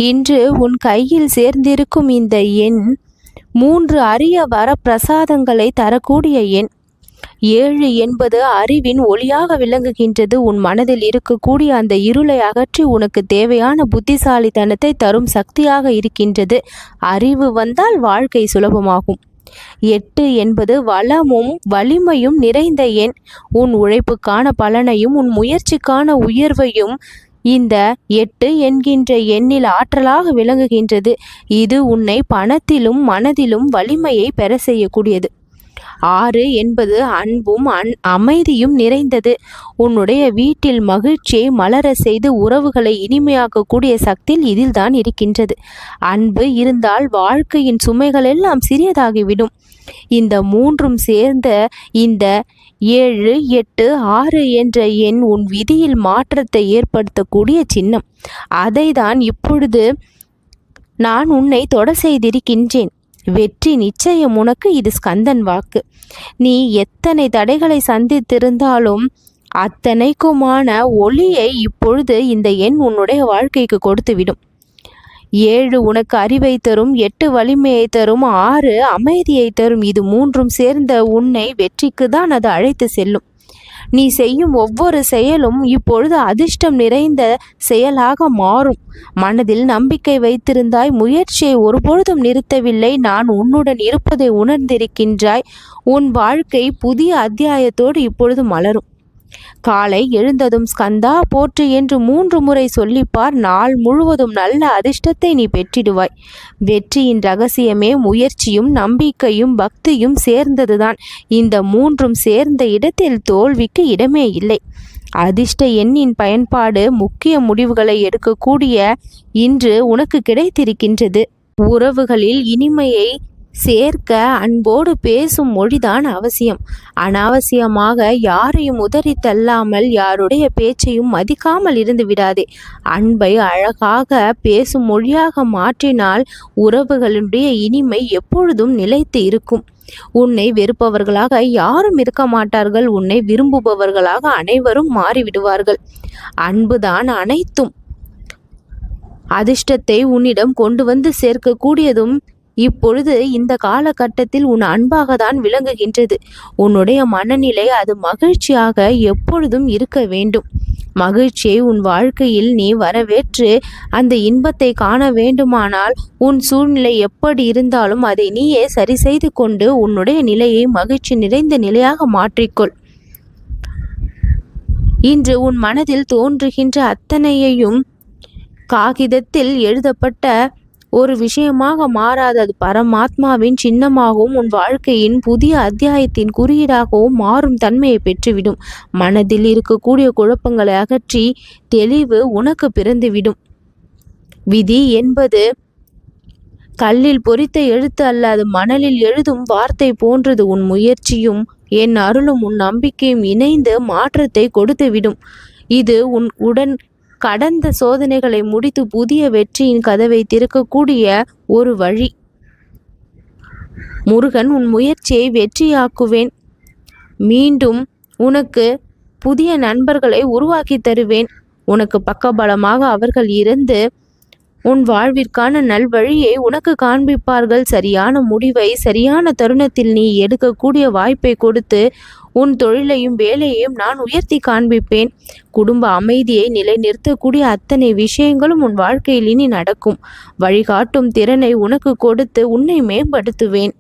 இன்று உன் கையில் சேர்ந்திருக்கும் இந்த எண் 3 அரிய வரப்பிரசாதங்களை தரக்கூடிய எண். 7 என்பது அறிவின் ஒளியாக விளங்குகின்றது. உன் மனதில் இருக்கக்கூடிய அந்த இருளை அகற்றி உனக்கு தேவையான புத்திசாலித்தனத்தை தரும் சக்தியாக இருக்கின்றது. அறிவு வந்தால் வாழ்க்கை சுலபமாகும். 8 என்பது வளமும் வலிமையும் நிறைந்த எண். உன் உழைப்புக்கான பலனையும் உன் முயற்சிக்கான உயர்வையும் இந்த 8 என்கின்ற எண்ணில் ஆற்றலாக விளங்குகின்றது. இது உன்னை பணத்திலும் மனதிலும் வலிமையை பெற செய்யக்கூடியது. 6 என்பது அன்பும் அமைதியும் நிறைந்தது. உன்னுடைய வீட்டில் மகிழ்ச்சியை மலர செய்து உறவுகளை இனிமையாக்கக்கூடிய சக்தி இதில்தான் இருக்கின்றது. அன்பு இருந்தால் வாழ்க்கையின் சுமைகள் எல்லாம் சிறியதாகிவிடும். இந்த 3ம் சேர்ந்த இந்த 7, 8, 6 என்ற எண் உன் விதியில் மாற்றத்தை ஏற்படுத்தக்கூடிய சின்னம். அதை தான் இப்பொழுது நான் உன்னை தொட செய்திருக்கின்றேன். வெற்றி நிச்சயம் உனக்கு. இது ஸ்கந்தன் வாக்கு. நீ எத்தனை தடைகளை சந்தித்திருந்தாலும் அத்தனைக்குமான ஒளியை இப்பொழுது இந்த எண் உன்னுடைய வாழ்க்கைக்கு கொடுத்துவிடும். 7 உனக்கு அறிவை தரும், 8 வலிமையை தரும், 6 அமைதியை தரும். இது 3ம் சேர்ந்த உன்னை வெற்றிக்கு தான் அது அழைத்து செல்லும். நீ செய்யும் ஒவ்வொரு செயலும் இப்பொழுது அதிர்ஷ்டம் நிறைந்த செயலாக மாறும். மனதில் நம்பிக்கை வைத்திருந்தாய், முயற்சியை ஒருபொழுதும் நிறுத்தவில்லை. நான் உன்னுடன் இருப்பதை உணர்ந்திருக்கின்றாய். உன் வாழ்க்கை புதிய அத்தியாயத்தோடு இப்பொழுது மலரும். காலை எழுந்ததும் ஸ்கந்தா போற்று என்று 3 முறை சொல்லிப்பார். நாள் முழுவதும் நல்ல அதிர்ஷ்டத்தை நீ பெற்றிடுவாய். வெற்றியின் ரகசியமே முயற்சியும் நம்பிக்கையும் பக்தியும் சேர்ந்ததுதான். இந்த 3ம் சேர்ந்த இடத்தில் தோல்விக்கு இடமே இல்லை. அதிர்ஷ்ட எண்ணின் பயன்பாடு முக்கிய முடிவுகளை எடுக்கக்கூடிய இன்று உனக்கு கிடைத்திருக்கின்றது. உறவுகளில் இனிமையை சேர்க்க அன்போடு பேசும் மொழிதான் அவசியம். அனாவசியமாக யாரையும் உதறி தள்ளாமல் யாருடைய பேச்சையும் மதிக்காமல் இருந்து விடாதே. அன்பை அழகாக பேசும் மொழியாக மாற்றினால் உறவுகளுடைய இனிமை எப்பொழுதும் நிலைத்து இருக்கும். உன்னை வெறுப்பவர்களாக யாரும் இருக்க மாட்டார்கள். உன்னை விரும்புபவர்களாக அனைவரும் மாறிவிடுவார்கள். அன்புதான் அனைத்தும். அதிர்ஷ்டத்தை உன்னிடம் கொண்டு வந்து சேர்க்கக்கூடியதும் இப்பொழுது இந்த காலகட்டத்தில் உன் அன்பாக தான் விளங்குகின்றது. உன்னுடைய மனநிலை அது மகிழ்ச்சியாக எப்பொழுதும் இருக்க வேண்டும். மகிழ்ச்சியை உன் வாழ்க்கையில் நீ வரவேற்று அந்த இன்பத்தை காண வேண்டுமானால் உன் சூழ்நிலை எப்படி இருந்தாலும் அதை நீயே சரி செய்து கொண்டு உன்னுடைய நிலையை மகிழ்ச்சி நிறைந்த நிலையாக மாற்றிக்கொள். இன்று உன் மனதில் தோன்றுகின்ற அத்தனையையும் காகிதத்தில் எழுதப்பட்ட ஒரு விஷயமாக மாறாதது பரமாத்மாவின் சின்னமாகவும் உன் வாழ்க்கையின் புதிய அத்தியாயத்தின் குறியீடாகவும் மாறும் தன்மையை பெற்றுவிடும். மனதில் இருக்கக்கூடிய குழப்பங்களை அகற்றி தெளிவு உனக்கு பிறந்துவிடும். விதி என்பது கல்லில் பொறித்த எழுத்து அல்ல, அது மணலில் எழுதும் வார்த்தை போன்றது. உன் முயற்சியும் என் அருளும் உன் நம்பிக்கையும் இணைந்து மாற்றத்தை கொடுத்துவிடும். இது உடன் கடந்த சோதனைகளை முடித்து புதிய வெற்றியின் கதவை திறக்கக்கூடிய ஒரு வழி. முருகன் உன் முயற்சியை வெற்றியாக்குவேன். மீண்டும் உனக்கு புதிய நண்பர்களை உருவாக்கி தருவேன். உனக்கு பக்கபலமாக அவர்கள் இருந்து உன் வாழ்விற்கான நல்வழியை உனக்கு காண்பிப்பார்கள். சரியான முடிவை சரியான தருணத்தில் நீ எடுக்கக்கூடிய வாய்ப்பை கொடுத்து உன் தொழிலையும் வேலையையும் நான் உயர்த்தி காண்பிப்பேன். குடும்ப அமைதியை நிலைநிறுத்தக்கூடிய அத்தனை விஷயங்களும் உன் வாழ்க்கையில் இனி நடக்கும். வழிகாட்டும் திறனை உனக்கு கொடுத்து உன்னை மேம்படுத்துவேன்.